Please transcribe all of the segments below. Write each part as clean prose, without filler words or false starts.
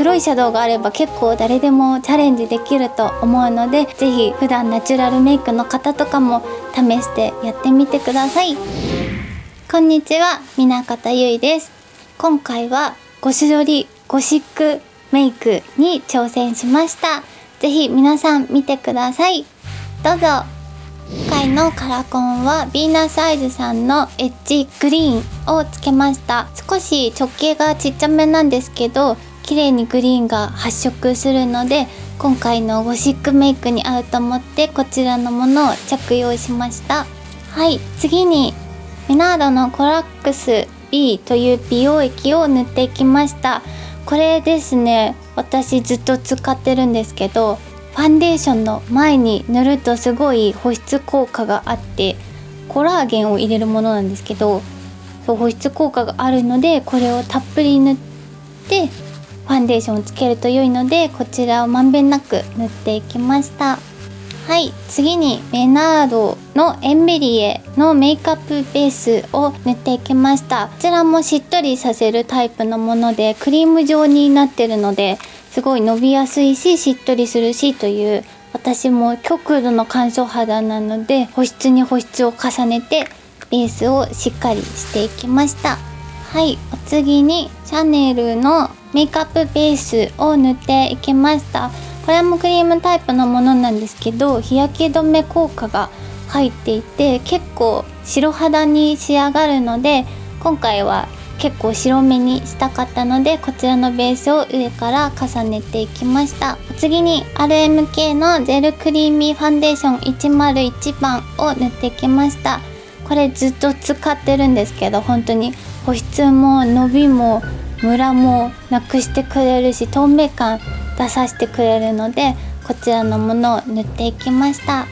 黒いシャドウがあれば結構誰でもチャレンジできると思うので、ぜひ普段ナチュラルメイクの方とかも試してやってみてください。こんにちは、南方ゆいです。今回はゴシュリゴシックメイクに挑戦しました。ぜひ皆さん見てください。どうぞ。今回のカラコンはヴィーナスアイズさんのエッジグリーンをつけました。少し直径がちっちゃめなんですけど、綺麗にグリーンが発色するので、今回のゴシックメイクに合うと思ってこちらのものを着用しました。はい、次にメナードのコラックス B という美容液を塗っていきました。これですね、私ずっと使ってるんですけど、ファンデーションの前に塗るとすごい保湿効果があって、コラーゲンを入れるものなんですけど、そう保湿効果があるので、これをたっぷり塗ってファンデーションをつけると良いので、こちらをまんべんなく塗っていきました。はい、次にメナードのエンベリエのメイクアップベースを塗っていきました。こちらもしっとりさせるタイプのもので、クリーム状になってるのですごい伸びやすいし、しっとりするしという、私も極度の乾燥肌なので保湿に保湿を重ねてベースをしっかりしていきました。はい、お次にシャネルのメイクアップベースを塗っていきました。これもクリームタイプのものなんですけど、日焼け止め効果が入っていて結構白肌に仕上がるので、今回は結構白目にしたかったので、こちらのベースを上から重ねていきました。次に RMK のジェルクリーミーファンデーション101番を塗っていきました。これずっと使ってるんですけど、本当に保湿も伸びもムラもなくしてくれるし、透明感出させてくれるので、こちらのものを塗っていきました。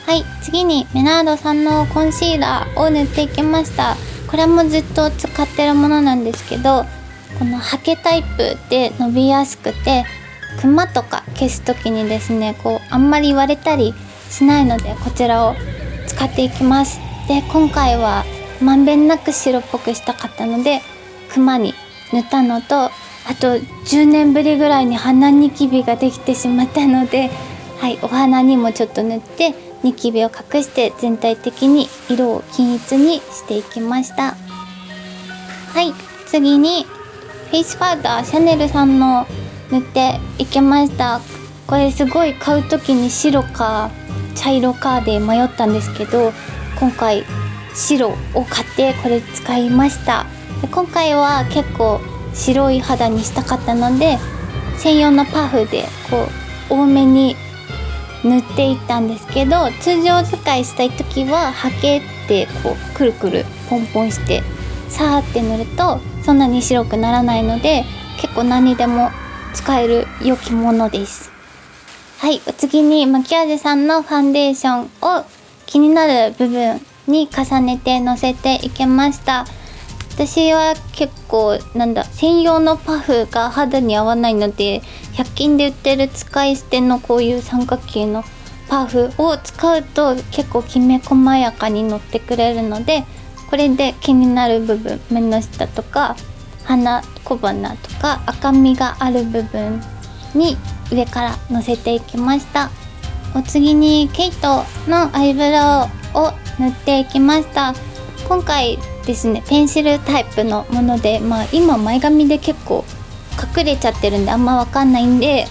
はい、次にメナードさんのコンシーラーを塗っていきました。これもずっと使ってるものなんですけど、このハケタイプで伸びやすくて、クマとか消す時にですね、あんまり割れたりしないので、こちらを使っていきます。で、今回はまんべんなく白っぽくしたかったので、クマに塗ったのと、あと10年ぶりぐらいに鼻ニキビができてしまったので、はい、お鼻にもちょっと塗ってニキビを隠して全体的に色を均一にしていきました。はい、次にフェイスパウダーシャネルさんの塗っていきました。これすごい買う時に白か茶色かで迷ったんですけど、今回白を買ってこれ使いました。で、今回は結構白い肌にしたかったので、専用のパフで多めに塗っていったんですけど、通常使いしたい時はハケってくるくるポンポンしてさーって塗るとそんなに白くならないので、結構何にでも使える良きものです。はい、お次にマキアージュさんのファンデーションを気になる部分に重ねてのせていきました。私は結構専用のパフが肌に合わないので、100均で売ってる使い捨てのこういう三角形のパフを使うと結構きめ細やかに乗ってくれるので、これで気になる部分、目の下とか鼻小鼻とか赤みがある部分に上からのせていきました。お次にケイトのアイブロウを塗っていきました。今回ですね、ペンシルタイプのもので、今前髪で結構隠れちゃってるんであんま分かんないんで、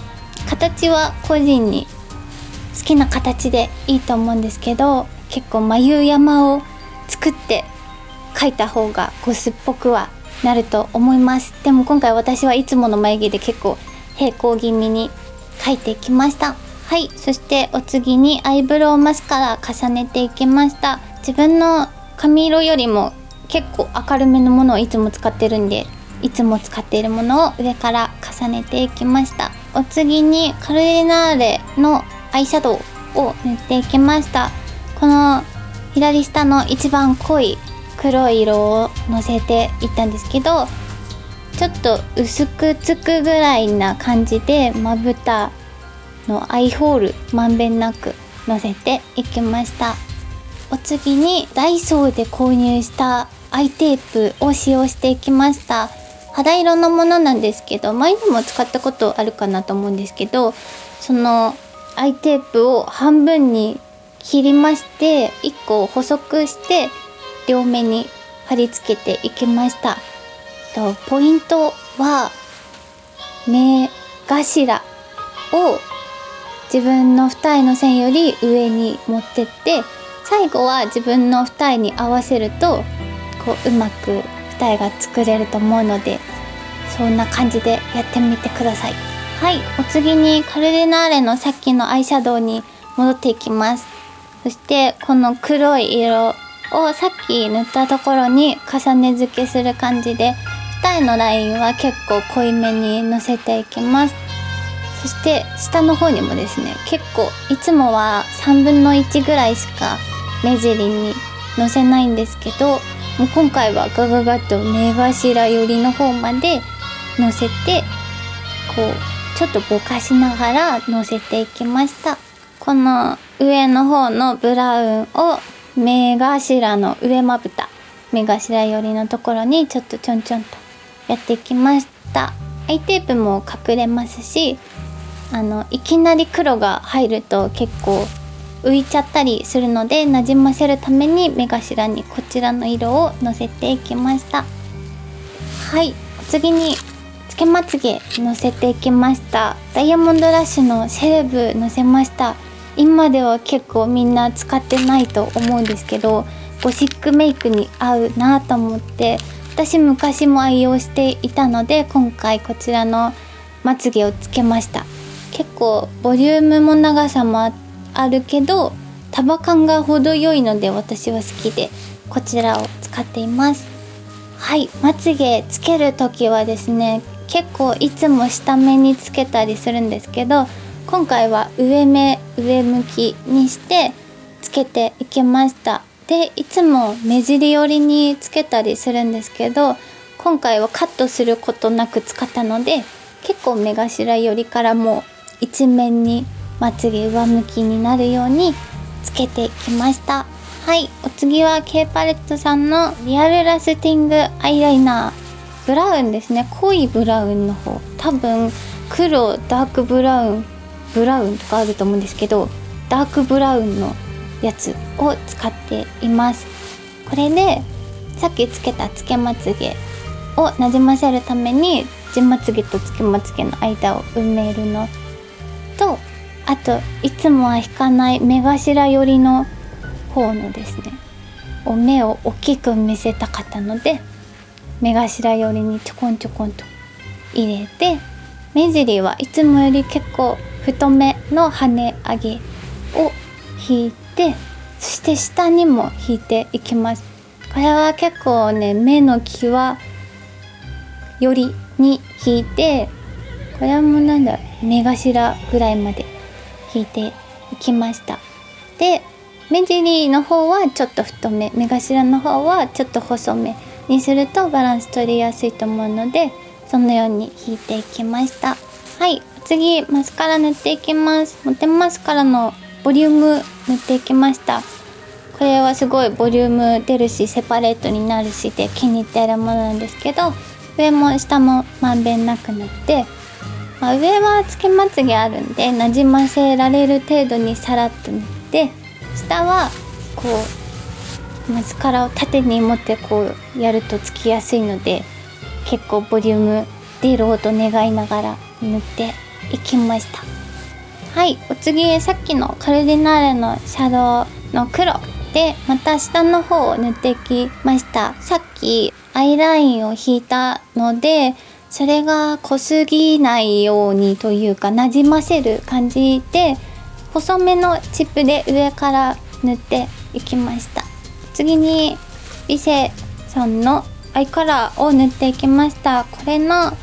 形は個人に好きな形でいいと思うんですけど、結構眉山を作って描いた方がゴスっぽくはなると思います。でも今回私はいつもの眉毛で結構平行気味に描いていきました。はい、そしてお次にアイブロウマスカラ重ねていきました。自分の髪色よりも結構明るめのものをいつも使ってるんで、いつも使っているものを上から重ねていきました。お次にカルディナーレのアイシャドウを塗っていきました。この左下の一番濃い黒い色をのせていったんですけど、ちょっと薄くつくぐらいな感じでまぶたのアイホールまんべんなくのせていきました。お次にダイソーで購入したアイテープを使用していきました。肌色のものなんですけど、前にも使ったことあるかなと思うんですけど、そのアイテープを半分に切りまして、1個細くして両目に貼り付けていきました。ポイントは目頭を自分の二重の線より上に持ってって、最後は自分の二重に合わせるとうまく二重が作れると思うので、そんな感じでやってみてください。はい、お次にカルデナーレのさっきのアイシャドウに戻っていきます。そしてこの黒い色をさっき塗ったところに重ね付けする感じで、二重のラインは結構濃いめにのせていきます。そして下の方にもですね、結構いつもは3分の1ぐらいしか目尻にのせないんですけど、もう今回はガガガッと目頭寄りの方までのせて、ちょっとぼかしながらのせていきました。この上の方のブラウンを目頭の上まぶた、目頭寄りのところにちょっとちょんちょんとやっていきました。アイテープも隠れますし、いきなり黒が入ると結構浮いちゃったりするので、なじませるために目頭にこちらの色をのせていきました。はい、次につけまつげのせていきました。ダイヤモンドラッシュのセレブのせました。今では結構みんな使ってないと思うんですけど、ゴシックメイクに合うなと思って、私昔も愛用していたので、今回こちらのまつげをつけました。結構ボリュームも長さもあるけど束感が程よいので、私は好きでこちらを使っています。はい、まつげつける時はですね、結構いつも下目につけたりするんですけど、今回は上向きにしてつけていきました。で、いつも目尻寄りにつけたりするんですけど、今回はカットすることなく使ったので、結構目頭寄りからも一面にまつげ上向きになるようにつけていきました。はい、お次は K パレットさんのリアルラスティングアイライナー、ブラウンですね。濃いブラウンの方、多分黒、ダークブラウンとかあると思うんですけど、ダークブラウンのやつを使っています。これでさっきつけたつけまつげをなじませるために、地まつげとつけまつげの間を埋めるのと、あといつもは引かない目頭寄りの方のですね、目を大きく見せたかったので、目頭寄りにちょこんちょこんと入れて、目尻はいつもより結構太めの跳ね上げを引いて、そして下にも引いていきます。これは結構ね、目の際寄りに引いて、これはもう目頭ぐらいまで引いていきました。で、目尻の方はちょっと太め、目頭の方はちょっと細めにするとバランス取りやすいと思うので、そのように引いていきました。はい、次マスカラ塗っていきます。モテマスカラのボリューム塗っていきました。これはすごいボリューム出るし、セパレートになるしで気に入っているものなんですけど、上も下もまんべんなく塗って、上はつけまつげあるんでなじませられる程度にさらっと塗って、下はマスカラを縦に持ってやるとつきやすいので、結構ボリューム出ろうと願いながら塗っていきました。はい、お次さっきのカルディナーレのシャドウの黒でまた下の方を塗っていきました。さっきアイラインを引いたので、それが濃すぎないようにというか、なじませる感じで細めのチップで上から塗っていきました。次にビセさんのアイカラーを塗っていきました。これの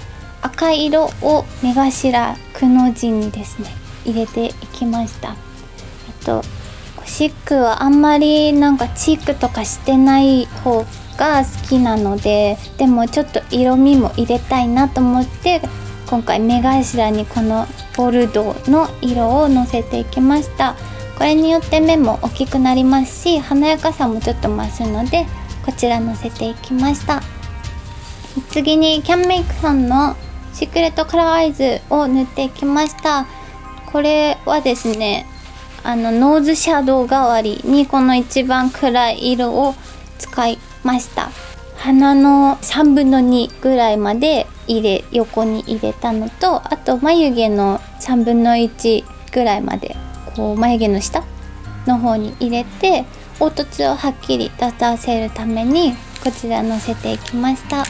赤い色を目頭くの字にですね入れていきました。ゴシックはあんまりチークとかしてない方が好きなので、でもちょっと色味も入れたいなと思って、今回目頭にこのボルドーの色をのせていきました。これによって目も大きくなりますし、華やかさもちょっと増すので、こちらのせていきました。次にキャンメイクさんのシークレットカラーアイズを塗っていきました。これはですね、ノーズシャドウ代わりにこの一番暗い色を使いました。鼻の3分の2ぐらいまで横に入れたのと、あと眉毛の3分の1ぐらいまでこう眉毛の下の方に入れて、凹凸をはっきり出させるためにこちらのせていきました。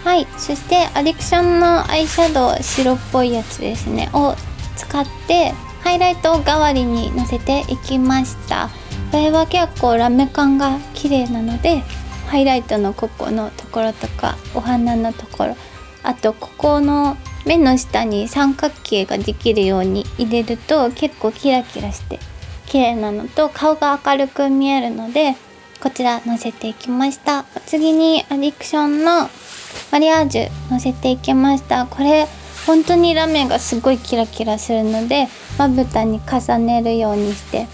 はい、そしてアディクションのアイシャドウ白っぽいやつですねを使ってハイライト代わりにのせていきました。これは結構ラメ感が綺麗なので、ハイライトのここのところとかお花のところ、あとここの目の下に三角形ができるように入れると結構キラキラして綺麗なのと顔が明るく見えるので、こちらのせていきました。次にアディクションのマリアージュのせていきました。これ本当にラメがすごいキラキラするので、まぶたに重ねるようにして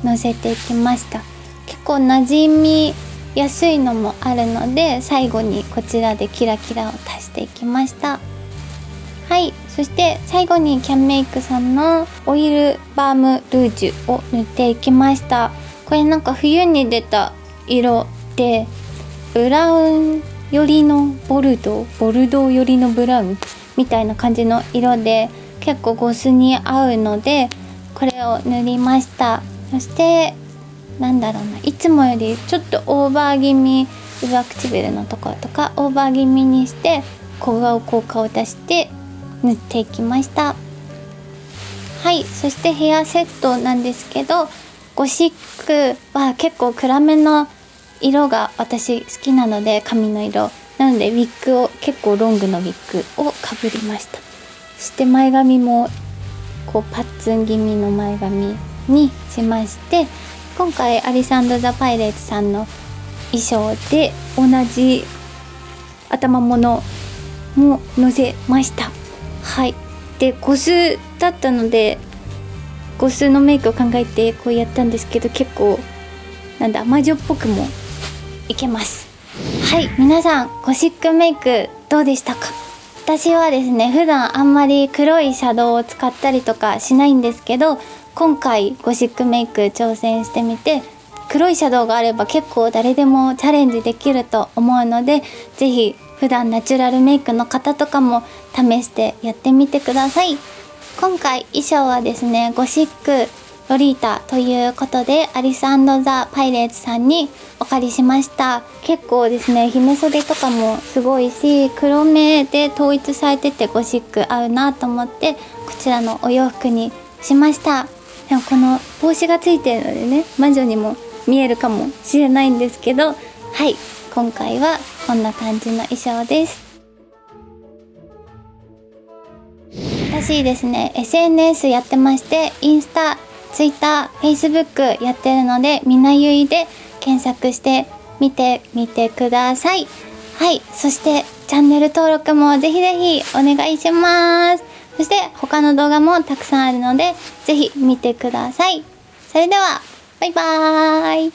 のせていきました。結構馴染みやすいのもあるので、最後にこちらでキラキラを足していきました。はい、そして最後にキャンメイクさんのオイルバームルージュを塗っていきました。これなんか冬に出た色で、ブラウン寄りのボルドー寄りのブラウンみたいな感じの色で結構ゴスに合うので、これを塗りました。そしていつもよりちょっとオーバー気味、上唇のところとかオーバー気味にして小顔効果を出して塗っていきました。はい、そしてヘアセットなんですけど、ゴシックは結構暗めの色が私好きなので、髪の色なのでウィッグを結構ロングのウィッグをかぶりました。そして前髪もこうパッツン気味の前髪にしまして、今回アリス&ザ・パイレーツさんの衣装で同じ頭ものものせました。はい、でゴスだったのでゴスのメイクを考えてこうやったんですけど、結構魔女っぽくもいけます。はい、皆さんゴシックメイクどうでしたか？私はですね、普段あんまり黒いシャドウを使ったりとかしないんですけど、今回ゴシックメイク挑戦してみて、黒いシャドウがあれば結構誰でもチャレンジできると思うので、ぜひ普段ナチュラルメイクの方とかも試してやってみてください。今回衣装はですね、ゴシックロリータということでアリス&ザ・パイレーツさんにお借りしました。結構ですね、姫袖とかもすごいし、黒目で統一されててゴシック合うなと思って、こちらのお洋服にしました。でもこの帽子がついてるのでね、魔女にも見えるかもしれないんですけど、はい、今回はこんな感じの衣装です。私ですね、 SNS やってまして、インスタ、ツイッター、フェイスブックやってるので、みなゆいで検索して見てみてください。はい、そしてチャンネル登録もぜひぜひお願いします。そして他の動画もたくさんあるので、ぜひ見てください。それではバイバーイ。